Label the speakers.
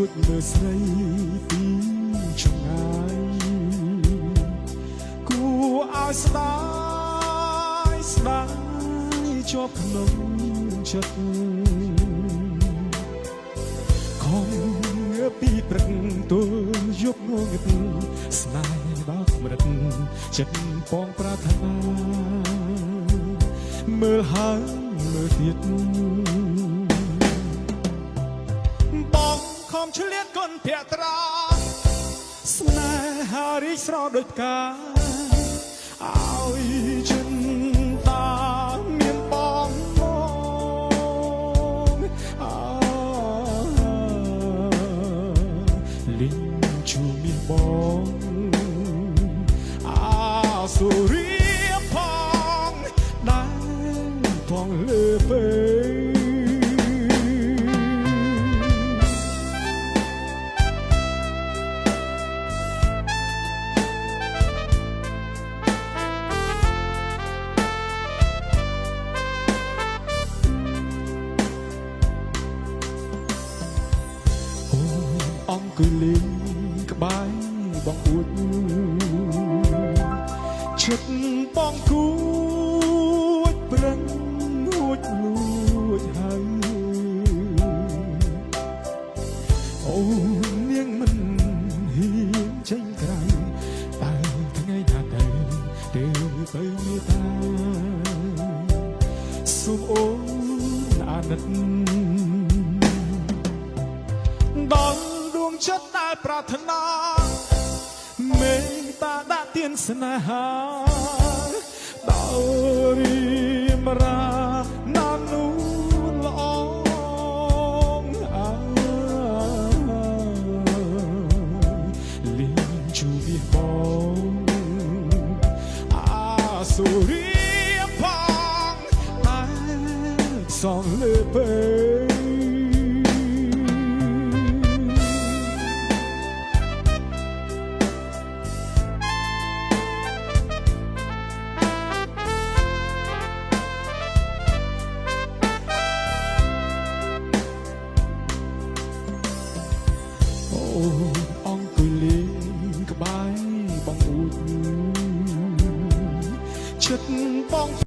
Speaker 1: ួចមើលស្រីពីឆ្ងាយគួរឲ្យស្ដាយស្ដាយជាប់ក្នុងចិត្តខំងើពីព្រឹកទល់យប់ងងឹតស្នេហ៍ដល់កម្រិតចិត្តបងប្រាថ្នាមើលហើយមើលទៀតបងខំឆ្លៀតគុណភក្ត្រាស្នេហារីកស្រស់ដូចផ្កាឲ្យចិនតាមានបងមកលីងជួមានបងសូរីផងដែលផងលើពេលអង្គុយលេងក្បែរបងអួតឈិតបងគួចប្រឹងលួចហើយអូនាងមិនហ៊ានចេញក្រៅតែថ្ងៃណាទៅទៅមេត្តាសូមអូនអាណិតដល់ដួងចិត្តដែលប្រាថ្នាមេត្តាដាក់ទានស្នេហាដល់រីមរាណានូល្អលីងជួវាបងសូរីផងតែសងលើពេលអង្គុយលេងក្បែរបងអួតចិត្តបង